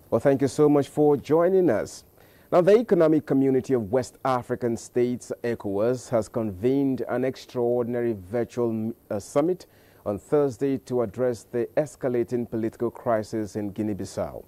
Well, thank you so much for joining us. Now, the Economic Community of West African States, ECOWAS, has convened an extraordinary virtual summit on Thursday to address the escalating political crisis in Guinea-Bissau.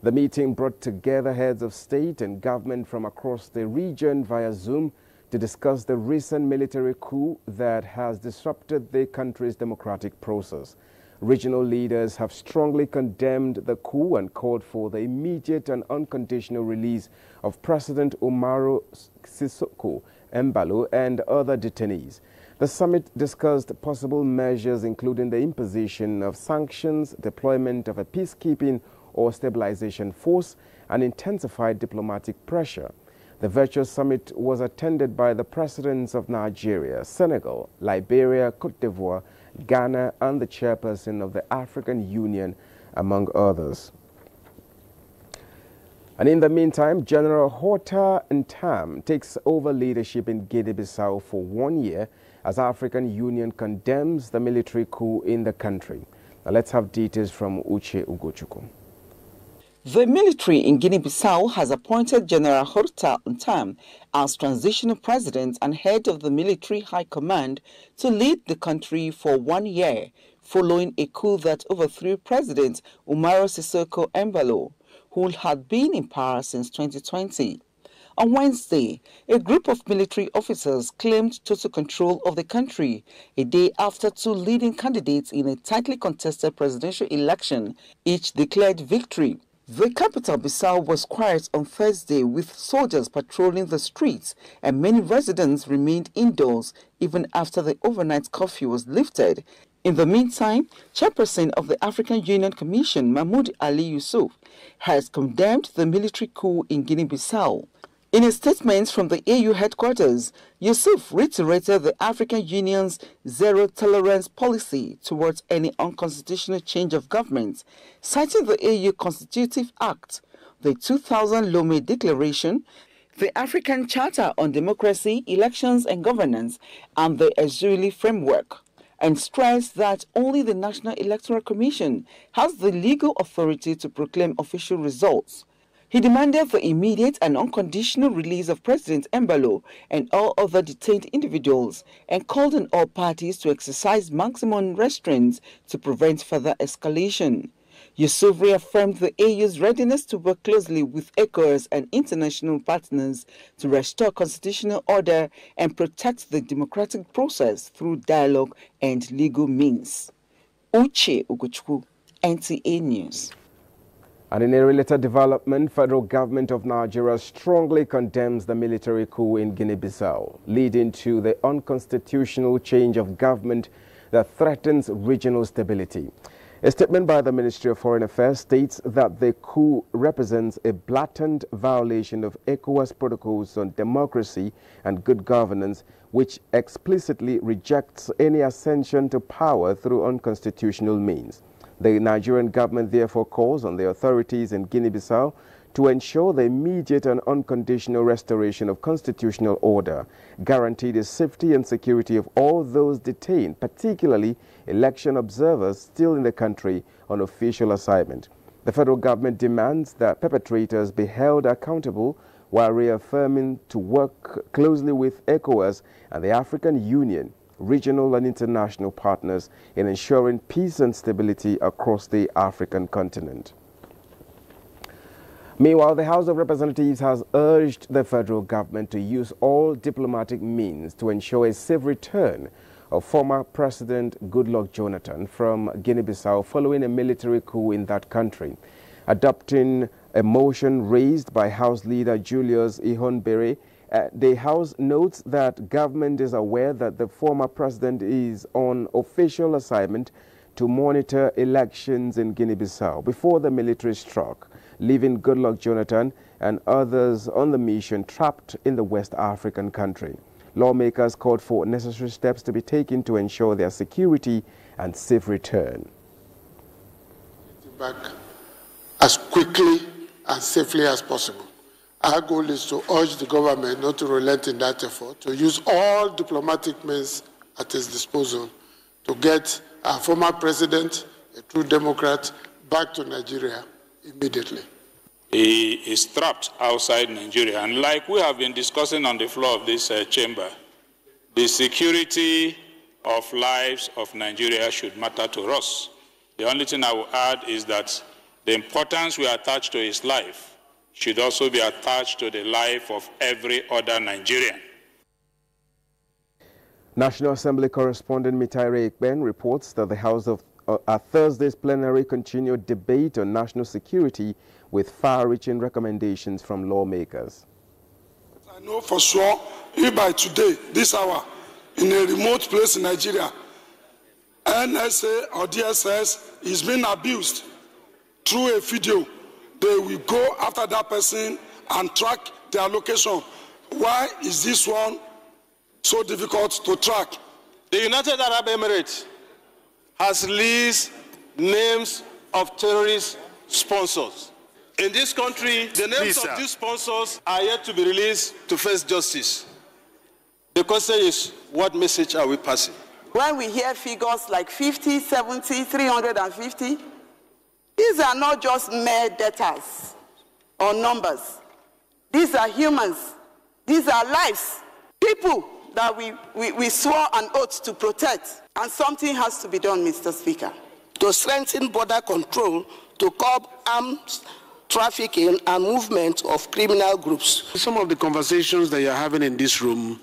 The meeting brought together heads of state and government from across the region via Zoom to discuss the recent military coup that has disrupted the country's democratic process. Regional leaders have strongly condemned the coup and called for the immediate and unconditional release of President Umaru Sissoco Embalo and other detainees. The summit discussed possible measures including the imposition of sanctions, deployment of a peacekeeping or stabilization force, and intensified diplomatic pressure. The virtual summit was attended by the presidents of Nigeria, Senegal, Liberia, Cote d'Ivoire, Ghana, and the chairperson of the African Union, among others. And in the meantime, General Horta Ntam takes over leadership in Guinea-Bissau for 1 year as African Union condemns the military coup in the country. Now let's have details from Uche Ugochukwu. The military in Guinea-Bissau has appointed General Horta Ntam as transitional president and head of the military high command to lead the country for 1 year, following a coup that overthrew President Umaru Sissoco Embalo, who had been in power since 2020. On Wednesday, a group of military officers claimed total control of the country, a day after two leading candidates in a tightly contested presidential election each declared victory. The capital, Bissau, was quiet on Thursday with soldiers patrolling the streets, and many residents remained indoors even after the overnight curfew was lifted. In the meantime, chairperson of the African Union Commission, Mahmoud Ali Yusuf, has condemned the military coup in Guinea-Bissau. In a statement from the AU headquarters, Yusuf reiterated the African Union's zero-tolerance policy towards any unconstitutional change of government, citing the AU Constitutive Act, the 2000 Lomé Declaration, the African Charter on Democracy, Elections and Governance, and the Azuli Framework, and stressed that only the National Electoral Commission has the legal authority to proclaim official results. He demanded the immediate and unconditional release of President Embalo and all other detained individuals and called on all parties to exercise maximum restraints to prevent further escalation. Yusuf reaffirmed the AU's readiness to work closely with ECOWAS and international partners to restore constitutional order and protect the democratic process through dialogue and legal means. Uche Ugochukwu, NTA News. And in a related development, federal government of Nigeria strongly condemns the military coup in Guinea-Bissau, leading to the unconstitutional change of government that threatens regional stability. A statement by the Ministry of Foreign Affairs states that the coup represents a blatant violation of ECOWAS protocols on democracy and good governance, which explicitly rejects any ascension to power through unconstitutional means. The Nigerian government therefore calls on the authorities in Guinea-Bissau to ensure the immediate and unconditional restoration of constitutional order, guarantee the safety and security of all those detained, particularly election observers still in the country on official assignment. The federal government demands that perpetrators be held accountable while reaffirming to work closely with ECOWAS and the African Union, regional and international partners in ensuring peace and stability across the African continent. Meanwhile, the House of Representatives has urged the federal government to use all diplomatic means to ensure a safe return of former President Goodluck Jonathan from Guinea-Bissau following a military coup in that country. Adopting a motion raised by House Leader Julius Ihonbere, the House notes that government is aware that the former president is on official assignment to monitor elections in Guinea-Bissau before the military struck, leaving Goodluck Jonathan and others on the mission trapped in the West African country. Lawmakers called for necessary steps to be taken to ensure their security and safe return. Back as quickly and safely as possible. Our goal is to urge the government not to relent in that effort, to use all diplomatic means at its disposal to get our former president, a true Democrat, back to Nigeria immediately. he is trapped outside Nigeria. And like we have been discussing on the floor of this chamber, the security of lives of Nigeria should matter to us. The only thing I will add is that the importance we attach to his life should also be attached to the life of every other Nigerian. National Assembly correspondent Mitaire Ekben reports that the House of at Thursday's plenary continued debate on national security with far-reaching recommendations from lawmakers. I know for sure, if by today, this hour, in a remote place in Nigeria, NSA or DSS is being abused through a video, they will go after that person and track their location. Why is this one so difficult to track? The United Arab Emirates has released names of terrorist sponsors. In this country, the names of these sponsors are yet to be released to face justice. The question is, what message are we passing? When we hear figures like 50, 70, 350, these are not just mere debtors or numbers. These are humans. These are lives. People that we swore an oath to protect. And something has to be done, Mr. Speaker. To strengthen border control, to curb arms trafficking and movement of criminal groups. Some of the conversations that you're having in this room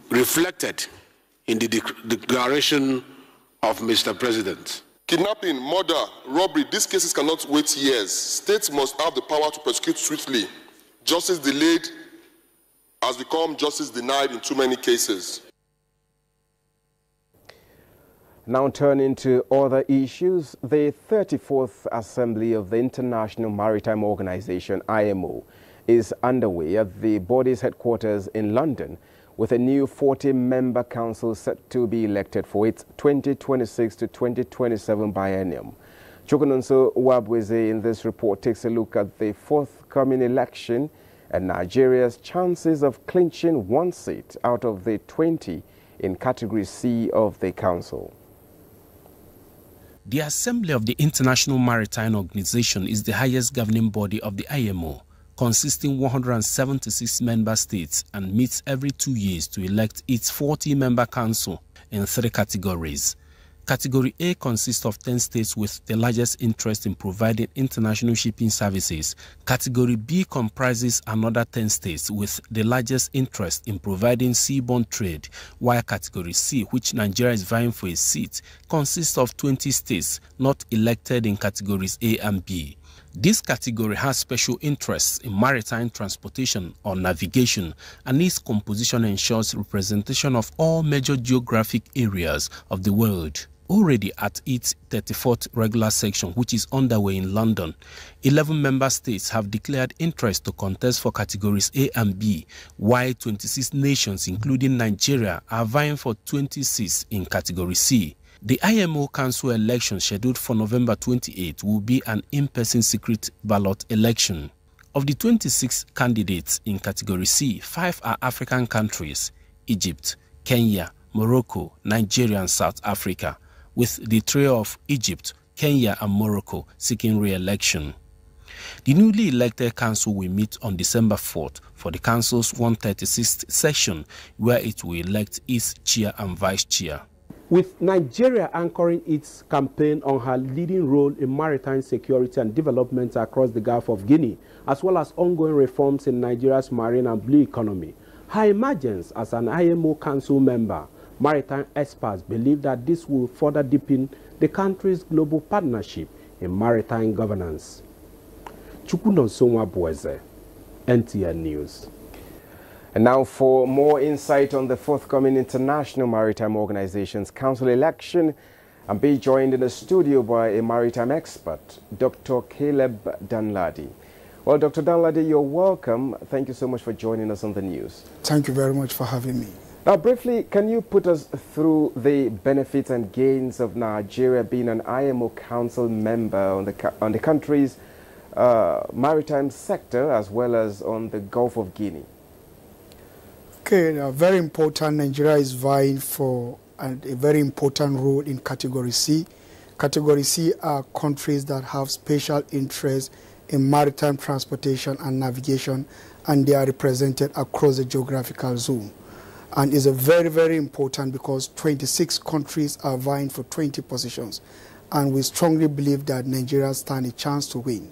reflected in the declaration of Mr. President. Kidnapping, murder, robbery, these cases cannot wait years. States must have the power to prosecute swiftly. Justice delayed has become justice denied in too many cases. Now turning to other issues, the 34th Assembly of the International Maritime Organization, IMO, is underway at the body's headquarters in London, with a new 40-member council set to be elected for its 2026 to 2027 biennium. Chukwunonso Wabweze in this report takes a look at the forthcoming election and Nigeria's chances of clinching one seat out of the 20 in Category C of the council. The Assembly of the International Maritime Organization is the highest governing body of the IMO, consisting 176 member states, and meets every 2 years to elect its 40-member council in 3 categories. Category A consists of 10 states with the largest interest in providing international shipping services. Category B comprises another 10 states with the largest interest in providing seaborne trade, while Category C, which Nigeria is vying for a seat, consists of 20 states not elected in categories A and B. This category has special interests in maritime transportation or navigation, and its composition ensures representation of all major geographic areas of the world. Already at its 34th regular section, which is underway in London, 11 member states have declared interest to contest for categories A and B, while 26 nations, including Nigeria, are vying for 20 seats in category C. The IMO Council election, scheduled for November 28, will be an in-person secret ballot election. Of the 26 candidates in category C, 5 are African countries: Egypt, Kenya, Morocco, Nigeria, and South Africa, with the trio of Egypt, Kenya, and Morocco seeking re-election. The newly elected council will meet on December 4th for the council's 136th session, where it will elect its chair and vice chair. With Nigeria anchoring its campaign on her leading role in maritime security and development across the Gulf of Guinea, as well as ongoing reforms in Nigeria's marine and blue economy, her emergence as an IMO Council member, maritime experts believe that this will further deepen the country's global partnership in maritime governance. Chukwunonso Wabweze, NTN News. And now for more insight on the forthcoming International Maritime Organization's council election, I'm being joined in the studio by a maritime expert, Dr. Caleb Danladi. Well, Dr. Danladi, you're welcome. Thank you so much for joining us on the news. Thank you very much for having me. Now, briefly, can you put us through the benefits and gains of Nigeria being an IMO Council member on the country's maritime sector, as well as on the Gulf of Guinea? Okay, very important. Nigeria is vying for a very important role in Category C. Category C are countries that have special interest in maritime transportation and navigation, and they are represented across the geographical zone. And it's a very, very important because 26 countries are vying for 20 positions. And we strongly believe that Nigeria stands a chance to win.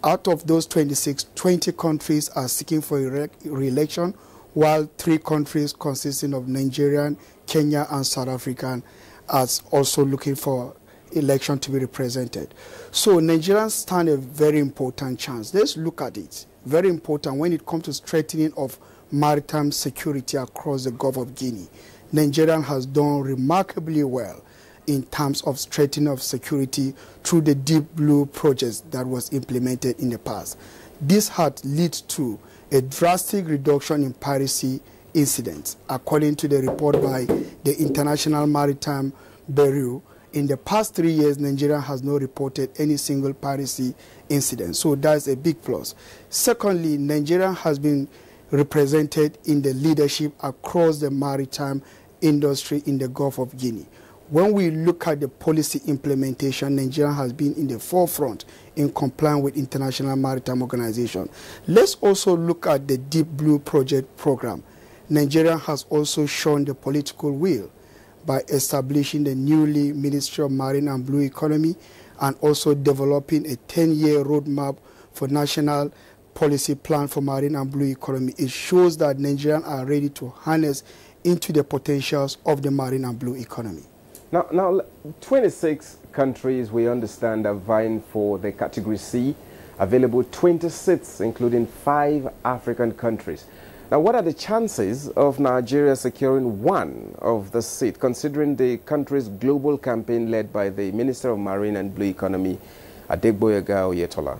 Out of those 26, 20 countries are seeking for re-election, while 3 countries consisting of Nigerian, Kenya, and South African are also looking for election to be represented. So Nigerians stand a very important chance. Let's look at it. Very important when it comes to strengthening of maritime security across the Gulf of Guinea. Nigeria has done remarkably well in terms of strengthening of security through the Deep Blue projects that was implemented in the past. This had led to a drastic reduction in piracy incidents. According to the report by the International Maritime Bureau, in the past 3 years, Nigeria has not reported any single piracy incident. So that's a big plus. Secondly, Nigeria has been represented in the leadership across the maritime industry in the Gulf of Guinea. When we look at the policy implementation, Nigeria has been in the forefront in complying with International Maritime Organization. Let's also look at the Deep Blue Project program. Nigeria has also shown the political will by establishing the newly Ministry of Marine and Blue Economy and also developing a 10-year roadmap for national policy plan for marine and blue economy. It shows that Nigerians are ready to harness into the potentials of the marine and blue economy. Now, 26 countries, we understand, are vying for the Category C, available 20 seats, including 5 African countries. Now, what are the chances of Nigeria securing one of the seats, considering the country's global campaign led by the Minister of Marine and Blue Economy, Adegboyega Oyetola?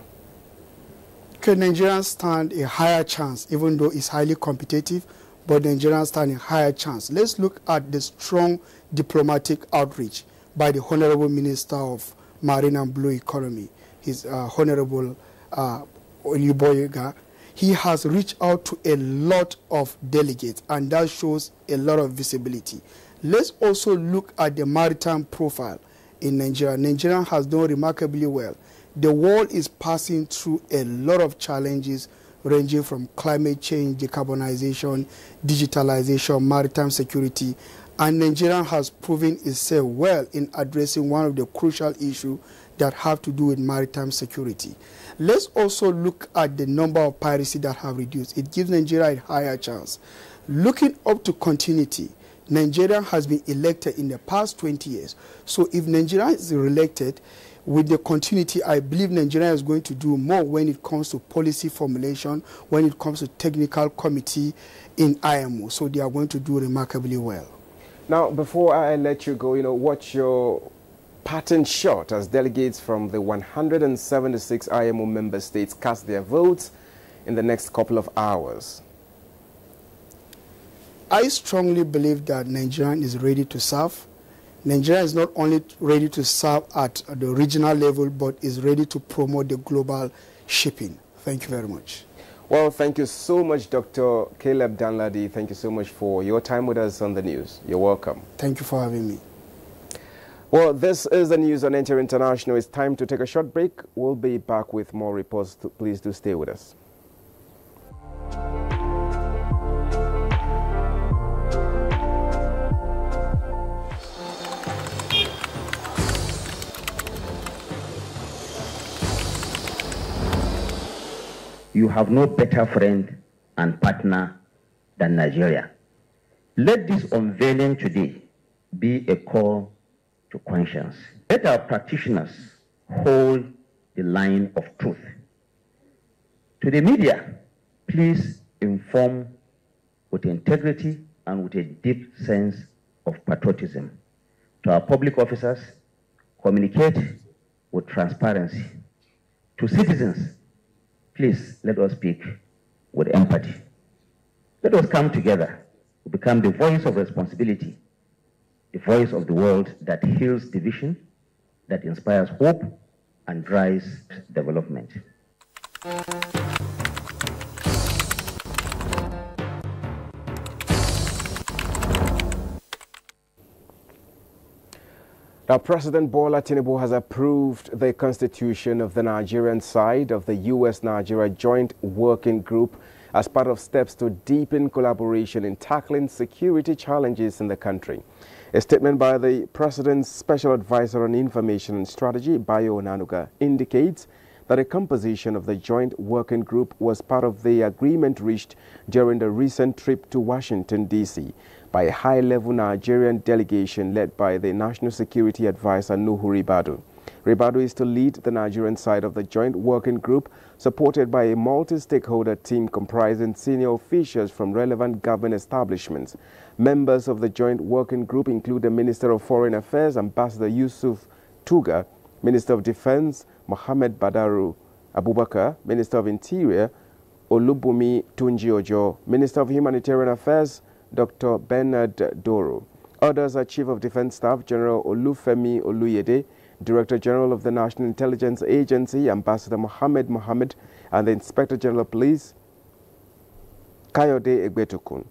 Okay, Nigerians stand a higher chance, even though it's highly competitive, but Nigerians stand a higher chance. Let's look at the strong diplomatic outreach by the Honorable Minister of Marine and Blue Economy, his Honorable Oyeboyega. He has reached out to a lot of delegates, and that shows a lot of visibility. Let's also look at the maritime profile in Nigeria. Nigeria has done remarkably well. The world is passing through a lot of challenges ranging from climate change, decarbonization, digitalization, maritime security, and Nigeria has proven itself well in addressing one of the crucial issues that have to do with maritime security. Let's also look at the number of piracy that have reduced. It gives Nigeria a higher chance. Looking up to continuity, Nigeria has been elected in the past 20 years. So if Nigeria is re-elected, with the continuity, I believe Nigeria is going to do more when it comes to policy formulation, when it comes to technical committee in IMO. So they are going to do remarkably well. Now, before I let you go, what's your pattern shot as delegates from the 176 IMO member states cast their votes in the next couple of hours? I strongly believe that Nigeria is ready to serve. Nigeria is not only ready to serve at the regional level, but is ready to promote the global shipping. Thank you very much. Well, thank you so much, Dr. Caleb Danladi. Thank you so much for your time with us on the news. You're welcome. Thank you for having me. Well, this is the news on NTA International. It's time to take a short break. We'll be back with more reports. Please do stay with us. You have no better friend and partner than Nigeria. Let this unveiling today be a call to conscience. Let our practitioners hold the line of truth. To the media, please inform with integrity and with a deep sense of patriotism. To our public officers, communicate with transparency. To citizens, please let us speak with empathy. Let us come together to become the voice of responsibility, the voice of the world that heals division, that inspires hope and drives development. Now, President Bola Tinubu has approved the constitution of the Nigerian side of the U.S.-Nigeria Joint Working Group as part of steps to deepen collaboration in tackling security challenges in the country. A statement by the President's Special Advisor on Information and Strategy, Bayo Onanuga, indicates that a composition of the Joint Working Group was part of the agreement reached during the recent trip to Washington, D.C. by a high-level Nigerian delegation led by the National Security Advisor Nuhu Ribadu. Ribadu is to lead the Nigerian side of the Joint Working Group, supported by a multi-stakeholder team comprising senior officials from relevant government establishments. Members of the Joint Working Group include the Minister of Foreign Affairs, Ambassador Yusuf Tuga, Minister of Defense, Mohammed Badaru Abubakar, Minister of Interior, Olubumi Tunji Ojo, Minister of Humanitarian Affairs, Dr. Bernard Doro. Others are Chief of Defense Staff General Olufemi Oluyede, Director General of the National Intelligence Agency, Ambassador Mohammed, and the Inspector General of Police, Kayode Egbetukun.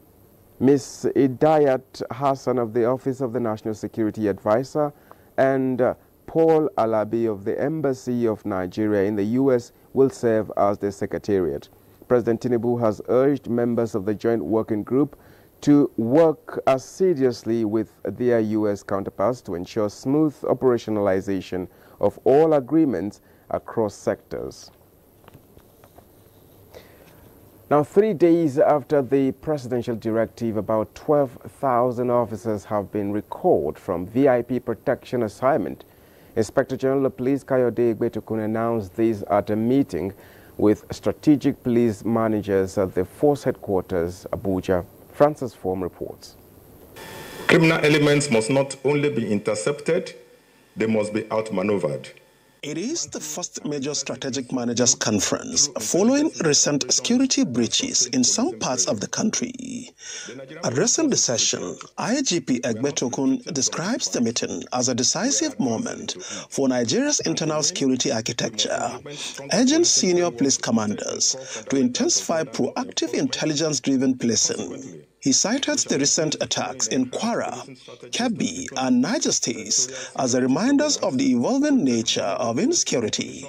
Ms. Idayat Hassan of the Office of the National Security Advisor, and Paul Alabi of the Embassy of Nigeria in the U.S. will serve as the Secretariat. President Tinubu has urged members of the Joint Working Group to work assiduously with their U.S. counterparts to ensure smooth operationalization of all agreements across sectors. Now, 3 days after the presidential directive, about 12,000 officers have been recalled from VIP protection assignment. Inspector General of Police Kayode Egbetukun announced this at a meeting with strategic police managers at the force headquarters, Abuja. Francis Form reports. Criminal elements must not only be intercepted, they must be outmaneuvered. It is the first major strategic managers conference following recent security breaches in some parts of the country. Addressing the session, IGP Egbetukun describes the meeting as a decisive moment for Nigeria's internal security architecture, urging senior police commanders to intensify proactive intelligence-driven policing. He cited the recent attacks in Kwara, Kebbi, and Niger states as reminders of the evolving nature of insecurity.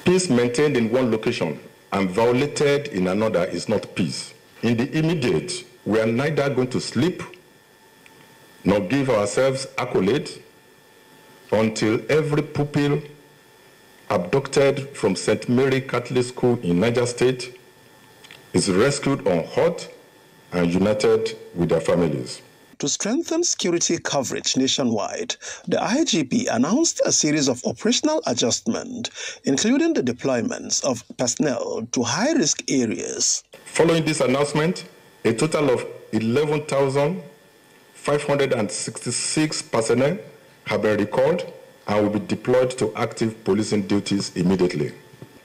Peace maintained in one location and violated in another is not peace. In the immediate, we are neither going to sleep nor give ourselves accolades until every pupil abducted from St. Mary Catholic School in Niger State is rescued unhurt and united with their families. To strengthen security coverage nationwide, the IGP announced a series of operational adjustments, including the deployments of personnel to high-risk areas. Following this announcement, a total of 11,566 personnel have been recalled and will be deployed to active policing duties immediately.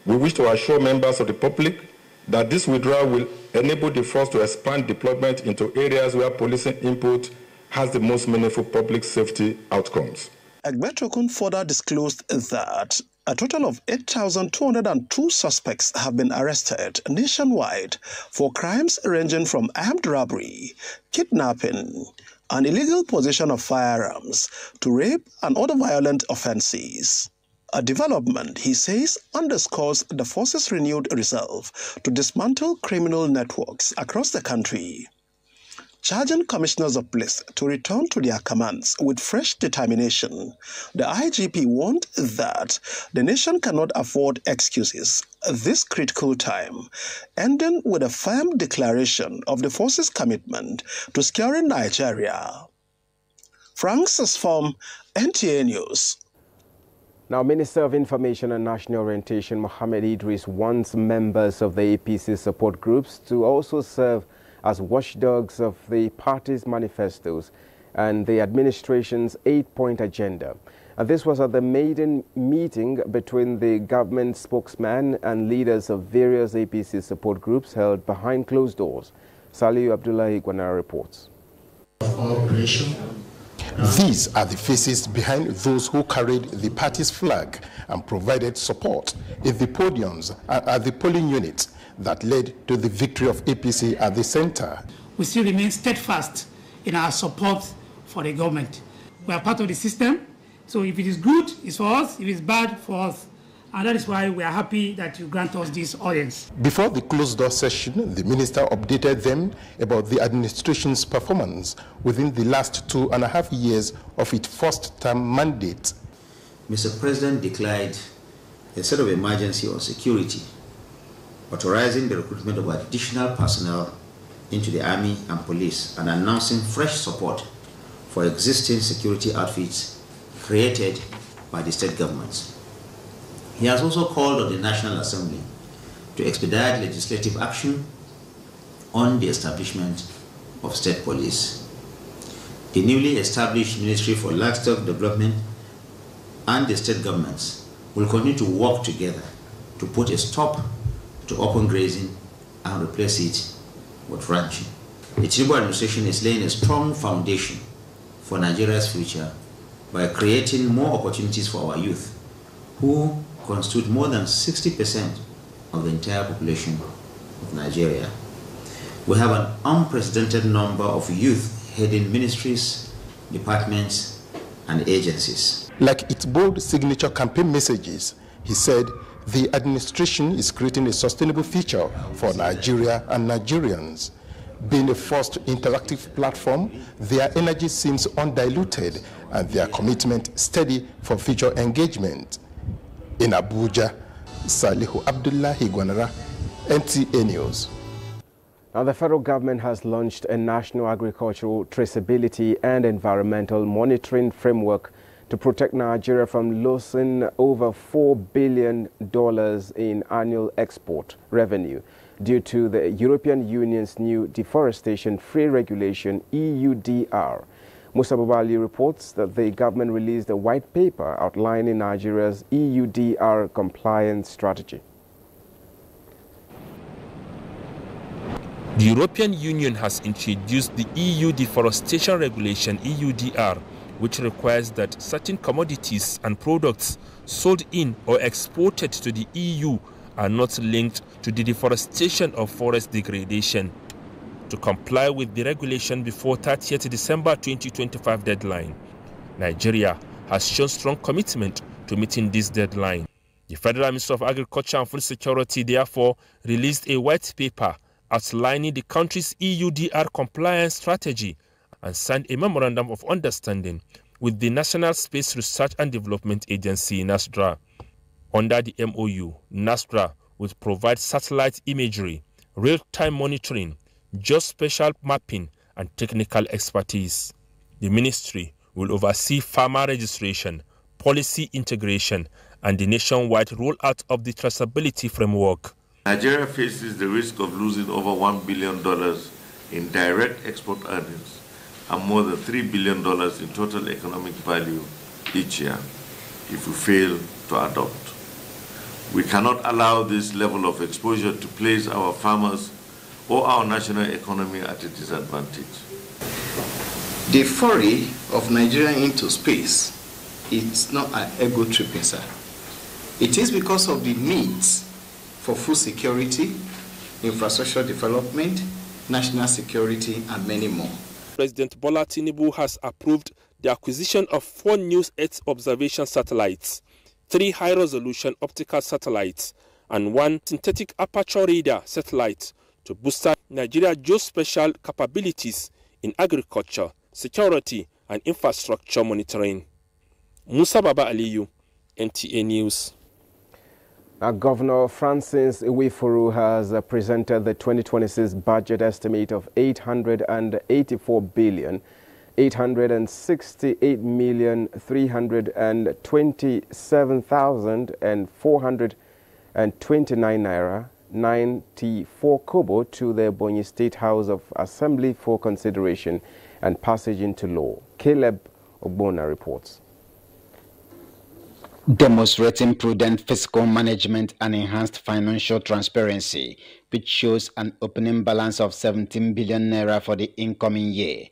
We wish to assure members of the public that this withdrawal will enable the force to expand deployment into areas where policing input has the most meaningful public safety outcomes. Egbetukun further disclosed that a total of 8,202 suspects have been arrested nationwide for crimes ranging from armed robbery, kidnapping, and illegal possession of firearms to rape and other violent offenses. A development, he says, underscores the force's renewed resolve to dismantle criminal networks across the country, charging commissioners of police to return to their commands with fresh determination. The IGP warned that the nation cannot afford excuses at this critical time, ending with a firm declaration of the force's commitment to securing Nigeria. Francis Form, NTA News. Now, Minister of Information and National Orientation Mohammed Idris wants members of the APC support groups to also serve as watchdogs of the party's manifestos and the administration's 8-point agenda. And this was at the maiden meeting between the government spokesman and leaders of various APC support groups held behind closed doors. Saliu Abdullahi Gwana reports. These are the faces behind those who carried the party's flag and provided support at the podiums at the polling units that led to the victory of APC at the center. We still remain steadfast in our support for the government. We are part of the system, So if it is good, it's for us. If it's bad, for us. And that is why we are happy that you grant us this audience. Before the closed-door session, the minister updated them about the administration's performance within the last 2.5 years of its first-term mandate. Mr. President declared a state of emergency on security, authorizing the recruitment of additional personnel into the army and police and announcing fresh support for existing security outfits created by the state governments. He has also called on the National Assembly to expedite legislative action on the establishment of state police. The newly established Ministry for Livestock Development and the state governments will continue to work together to put a stop to open grazing and replace it with ranching. The Tinubu administration is laying a strong foundation for Nigeria's future by creating more opportunities for our youth, who constitute more than 60% of the entire population of Nigeria. We have an unprecedented number of youth heading ministries, departments, and agencies. Like its bold signature campaign messages, he said the administration is creating a sustainable future for Nigeria and Nigerians. Being a first interactive platform, their energy seems undiluted and their commitment steady for future engagement. In Abuja, Salihu Abdullahi Gwanara, NTA News. Now, the federal government has launched a national agricultural traceability and environmental monitoring framework to protect Nigeria from losing over $4 billion in annual export revenue due to the European Union's new deforestation-free regulation, EUDR. Musa Babali reports that the government released a white paper outlining Nigeria's EUDR compliance strategy. The European Union has introduced the EU Deforestation Regulation, EUDR, which requires that certain commodities and products sold in or exported to the EU are not linked to the deforestation or forest degradation. To comply with the regulation before 30th December 2025 deadline, Nigeria has shown strong commitment to meeting this deadline. The Federal Ministry of Agriculture and Food Security therefore released a white paper outlining the country's EUDR compliance strategy and signed a memorandum of understanding with the National Space Research and Development Agency, NASDRA. Under the MOU, NASDRA will provide satellite imagery, real-time monitoring, geospatial mapping, and technical expertise. The ministry will oversee farmer registration, policy integration, and the nationwide rollout of the traceability framework. Nigeria faces the risk of losing over $1 billion in direct export earnings and more than $3 billion in total economic value each year if we fail to adopt. We cannot allow this level of exposure to place our farmers or our national economy at a disadvantage. The foray of Nigeria into space is not an ego tripping, sir. It is because of the needs for food security, infrastructure development, national security, and many more. President Bola Tinubu has approved the acquisition of 4 new Earth observation satellites, 3 high-resolution optical satellites, and 1 synthetic aperture radar satellite to boost Nigeria's geospatial capabilities in agriculture, security, and infrastructure monitoring. Musa Baba Aliyu, NTA News. Governor Francis Iwifuru has presented the 2026 budget estimate of 884,868,327,429 naira 94 kobo to the Ebonyi State House of Assembly for consideration and passage into law. Caleb Ogbona reports. Demonstrating prudent fiscal management and enhanced financial transparency, which shows an opening balance of 17 billion naira for the incoming year,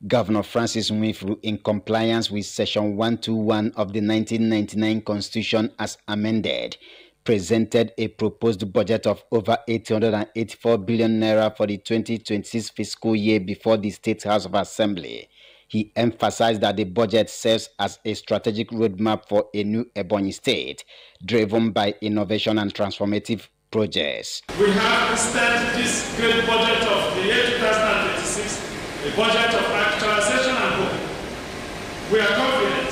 Governor Francis Iwifuru, in compliance with Section 121 of the 1999 Constitution as amended, presented a proposed budget of over 884 billion naira for the 2026 fiscal year before the State House of Assembly. He emphasized that the budget serves as a strategic roadmap for a new Ebonyi state, driven by innovation and transformative projects. We have instead this great budget of the year 2026, a budget of actualization and hope. We are confident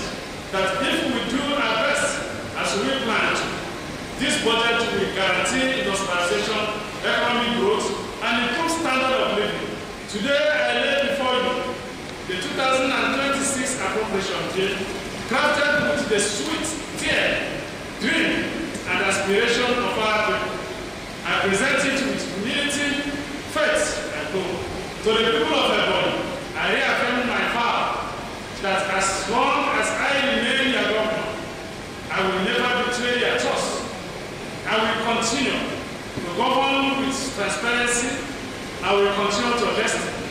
that if we do our best as we plan to, this budget will guarantee industrialization, economic growth, and improved standard of living. Today, I lay before you the 2026 appropriation bill, crafted with the sweet tear, dream, and aspiration of our people. I present it with humility, faith, and hope. To the people of Ebonyi, I reaffirm my vow that as long as I remain your governor, I will never betray your trust. I will continue to govern with transparency. I will continue to listen.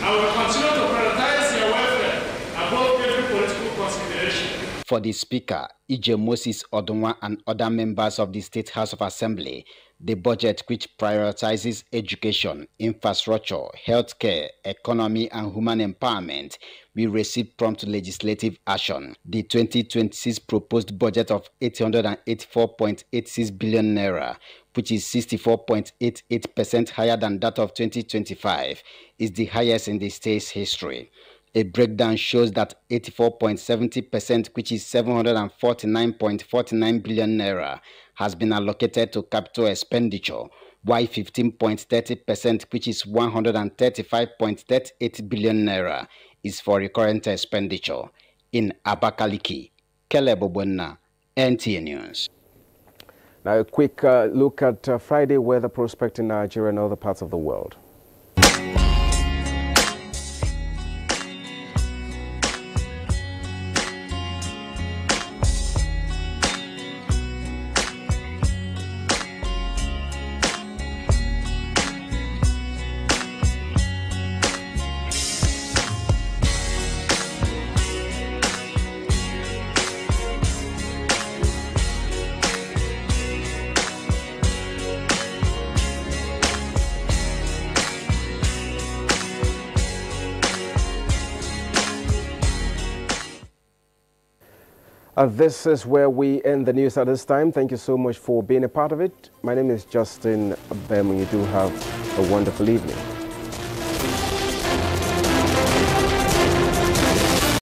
I will continue to prioritize your welfare above every political consideration. For the Speaker, Ije Moses Odunwa, and other members of the State House of Assembly, the budget, which prioritizes education, infrastructure, healthcare, economy, and human empowerment, will receive prompt legislative action. The 2026 proposed budget of 884.86 billion naira, which is 64.88% higher than that of 2025, is the highest in the state's history. A breakdown shows that 84.70%, which is 749.49 billion naira, has been allocated to capital expenditure, while 15.30%, which is 135.38 billion naira, is for recurrent expenditure. In Abakaliki, Caleb Obonna, NTA News. Now a quick look at Friday weather prospect in Nigeria and other parts of the world. This is where we end the news at this time. Thank you so much for being a part of it. My name is Justin Bem. You do have a wonderful evening.